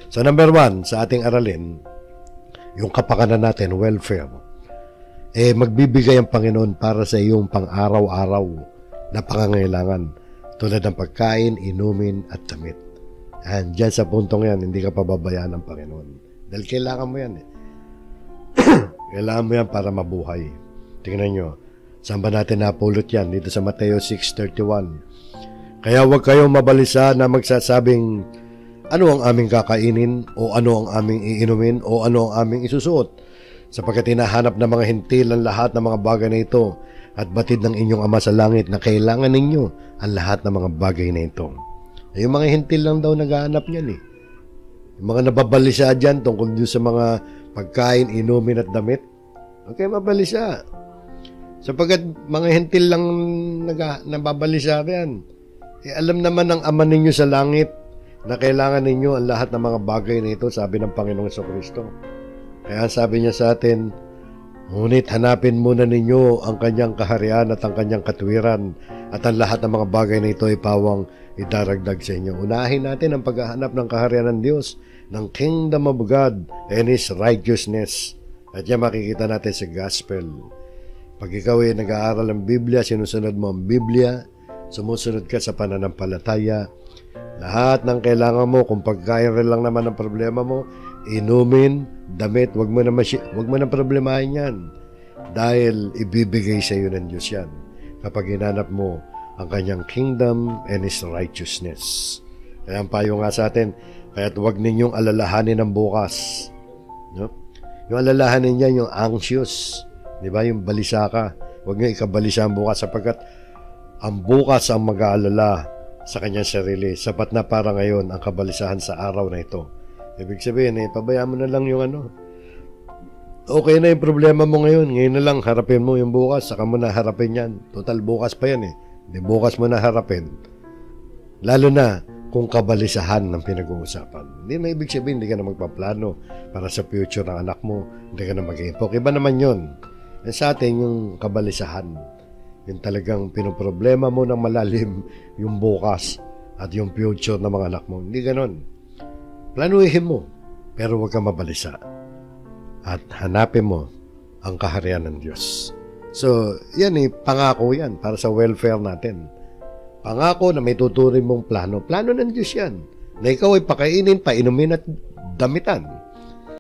So number 1, sa ating aralin, yung kapakanan natin, welfare, magbibigay ang Panginoon para sa iyong pang-araw-araw na pangangailangan tulad ng pagkain, inumin at damit. And dyan sa puntong yan, hindi ka pababayaan ng Panginoon. Dahil kailangan mo yan Kailangan mo yan para mabuhay. Tingnan nyo, saan ba natin napulot yan? Dito sa Mateo 6:31. Kaya huwag kayong mabalisa na magsasabing, ano ang aming kakainin, o ano ang aming iinumin, o ano ang aming isusuot, sapagkat hinahanap ng mga hintil ang lahat ng mga bagay na ito, at batid ng inyong Ama sa langit na kailangan ninyo ang lahat ng mga bagay na ito. Yung mga hintil lang daw naghahanap niyan Yung mga nababalisa dyan tungkol dyan sa mga pagkain, inumin at damit, okay, mabalisa. Sapagkat mga hintil lang nababalisa yan. Alam naman ng Ama ninyo sa langit na kailangan ninyo ang lahat ng mga bagay na ito, sabi ng Panginoong Jesucristo. Kaya sabi niya sa atin, ngunit hanapin muna ninyo ang kanyang kaharian at ang kanyang katwiran, at ang lahat ng mga bagay na ito ay pawang idaragdag sa inyo. Unahin natin ang paghahanap ng kaharian ng Diyos, ng kingdom of God and His righteousness. At yan makikita natin sa gospel. Pag ikaw ay nag-aaral ng Biblia, sinusunod mo ang Biblia, sumusunod ka sa pananampalataya, lahat ng kailangan mo, kung pagkain rin lang naman ang problema mo, inumin, damit, wag mo na problemahin yan. Dahil ibibigay sa iyo ng Diyos yan kapag hinanap mo ang kanyang kingdom and His righteousness. Kaya ang payo nga sa atin, kaya't huwag ninyong alalahanin ang bukas. No? Yung alalahanin niya, yung anxious. Di ba? Yung balisa ka. Huwag niyo ikabalisa ang bukas sapagkat ang bukas ang mag-aalala sa kanyang sarili. Sapat na para ngayon ang kabalisahan sa araw na ito. Ibig sabihin, pabayaan mo na lang yung okay na yung problema mo ngayon. Ngayon na lang, harapin mo yung bukas. Saka mo na harapin yan. Total, bukas pa yan Di bukas mo na harapin. Lalo na kung kabalisahan ng pinag-uusapan. Hindi na ibig sabihin, hindi ka na magpaplano para sa future ng anak mo. Hindi ka na mag-impok. Iba naman yun. Sa atin, yung kabalisahan. Yung talagang pinoproblema mo ng malalim yung bukas at yung future ng mga anak mo. Hindi ganon. Planuhin mo, pero huwag kang mabalisa. At hanapin mo ang kaharian ng Diyos. So, yan pangako yan para sa welfare natin. Pangako na may tuturin mong plano. Plano ng Diyos yan. Na ikaw ay pakainin, painumin at damitan.